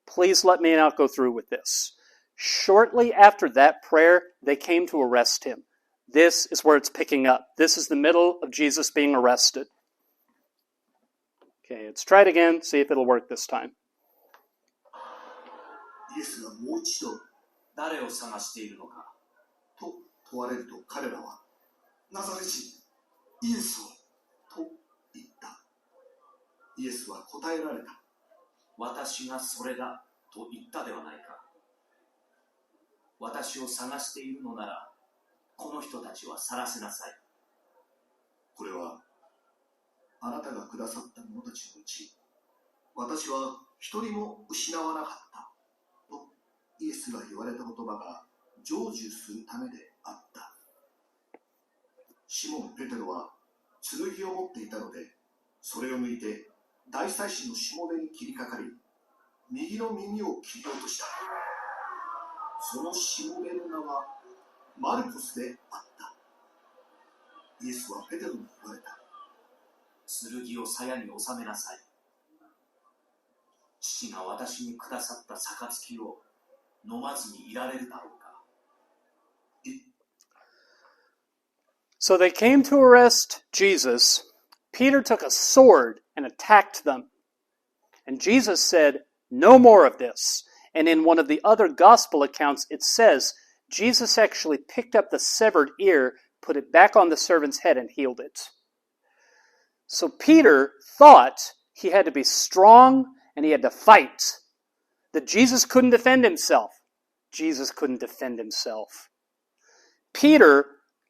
please let me not go through with this. Shortly after that prayer, they came to arrest him. This is where it's picking up. This is the middle of Jesus being arrested. Okay, let's try it again, see if it'll work this time. イエスがもう一度誰を探しているのかと問われると彼らはナザレ人イエスをと言った。イエスは答えられた。私がそれだと言ったではないか。私を探しているのならこの人たちは晒せなさい。これはあなたがくださった者たちのうち私は一人も失わなかったとイエスが言われた言葉が成就するためであった。シモン・ペテロは剣を持っていたのでそれを抜いて大祭司のしもべに切りかかり右の耳を切り落とした。そのしもべの名はマルコスであった。イエスはペテロに言われた。剣を鞘に収めなさい。父が私にくださった杯を飲まずにいられるだろうか。So they came to arrest Jesus. Peter took a sword and attacked them. And Jesus said, no more of this. And in one of the other gospel accounts, it says, Jesus actually picked up the severed ear, put it back on the servant's head, and healed it. So Peter thought he had to be strong and he had to fight. That Jesus couldn't defend himself. Jesus couldn't defend himself. Peter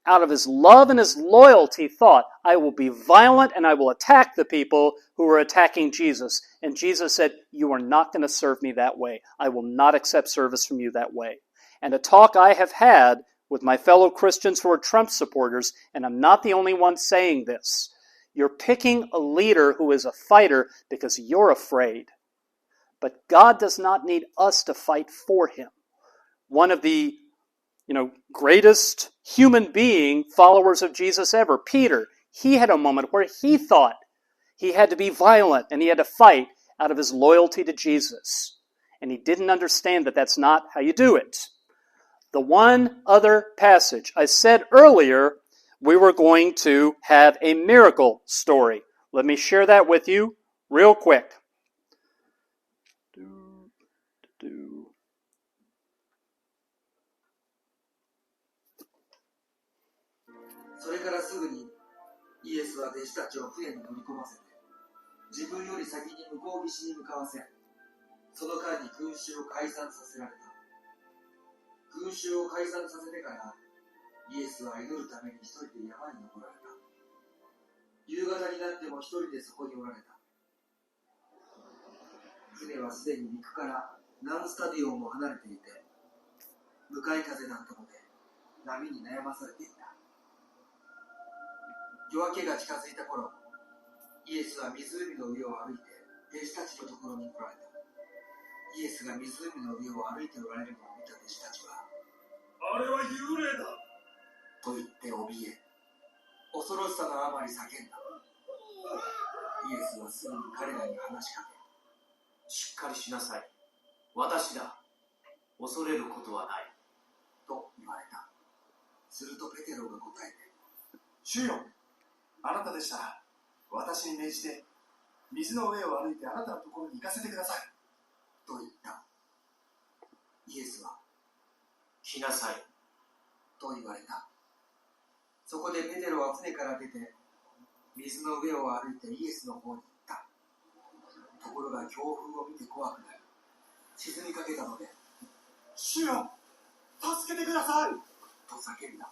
out of his love and his loyalty, thought, I will be violent and I will attack the people who are attacking Jesus. And Jesus said, you are not going to serve me that way. I will not accept service from you that way. And a talk I have had with my fellow Christians who are Trump supporters, and I'm not the only one saying this, you're picking a leader who is a fighter because you're afraid. But God does not need us to fight for him. One of the greatest human being followers of Jesus ever, Peter, he had a moment where he thought he had to be violent and he had to fight out of his loyalty to Jesus. And he didn't understand that that's not how you do it. The one other passage, I said earlier we were going to have a miracle story. Let me share that with you real quick.それからすぐにイエスは弟子たちを船に乗り込ませて、自分より先に向こう岸に向かわせ、その間に群衆を解散させられた。群衆を解散させてから、イエスは祈るために一人で山に登られた。夕方になっても一人でそこにおられた。船はすでに陸から南スタディオンも離れていて、向かい風だったので波に悩まされていた。夜明けが近づいた頃、イエスは湖の上を歩いて弟子たちのところに来られた。イエスが湖の上を歩いておられるのを見た弟子たちは、あれは幽霊だと言って怯え、恐ろしさのあまり叫んだ。イエスはすぐに彼らに話しかけ、しっかりしなさい。私だ。恐れることはない。と言われた。するとペテロが答えて、主よ、あなたでしたら、私に命じて、水の上を歩いてあなたのところに行かせてください。と言った。イエスは、来なさい。と言われた。そこでペテロは船から出て、水の上を歩いてイエスの方に行った。ところが強風を見て怖くなり、沈みかけたので、主よ、助けてくださいと叫んだ。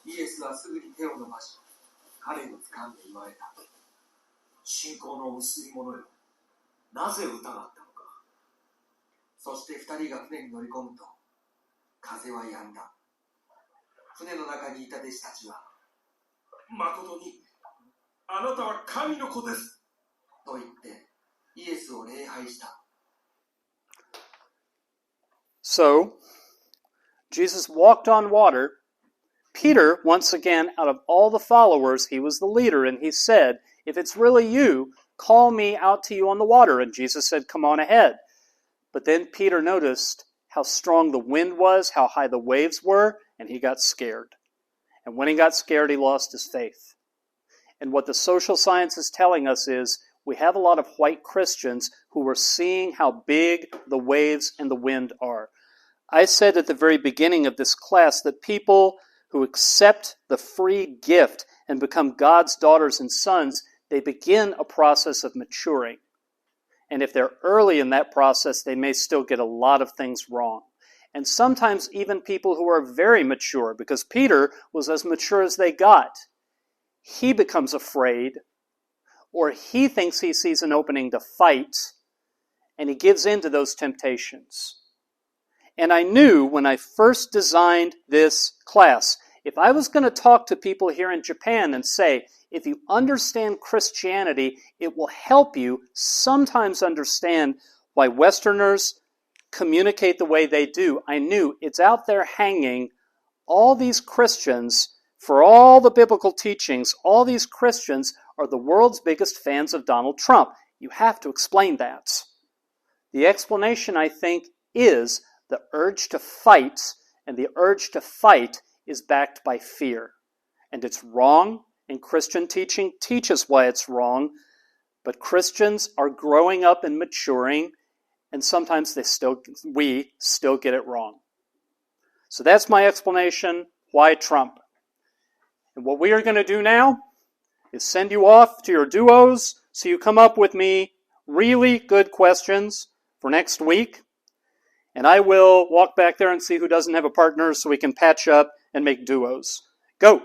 イエスはすぐに手を伸ばし、彼を掴んで言われた。信仰の薄い者よ、なぜ疑ったのか。そして二人が船に乗り込むと、風は止んだ。船の中にいた弟子たちは、誠に、あなたは神の子です。と言って、イエスを礼拝した。So, Jesus walked on water. Peter, once again, out of all the followers, he was the leader, and he said, if it's really you, call me out to you on the water. And Jesus said, come on ahead. But then Peter noticed how strong the wind was, how high the waves were, and he got scared. And when he got scared, he lost his faith. And what the social science is telling us is we have a lot of white Christians who are seeing how big the waves and the wind are. I said at the very beginning of this class that people who accept the free gift and become God's daughters and sons, they begin a process of maturing. And if they're early in that process, they may still get a lot of things wrong. And sometimes even people who are very mature, because Peter was as mature as they got, he becomes afraid, or he thinks he sees an opening to fight, and he gives in to those temptations. And I knew when I first designed this class, if I was going to talk to people here in Japan and say, if you understand Christianity, it will help you sometimes understand why Westerners communicate the way they do. I knew it's out there hanging. All these Christians, for all the biblical teachings, all these Christians are the world's biggest fans of Donald Trump. You have to explain that. The explanation, I think, is the urge to fight, and the urge to fight is backed by fear. And it's wrong, and Christian teaching teaches why it's wrong, but Christians are growing up and maturing, and sometimes we still get it wrong. So that's my explanation, why Trump. And what we are going to do now is send you off to your duos so you come up with me really good questions for next week. And I will walk back there and see who doesn't have a partner so we can patch up and make duos. Go.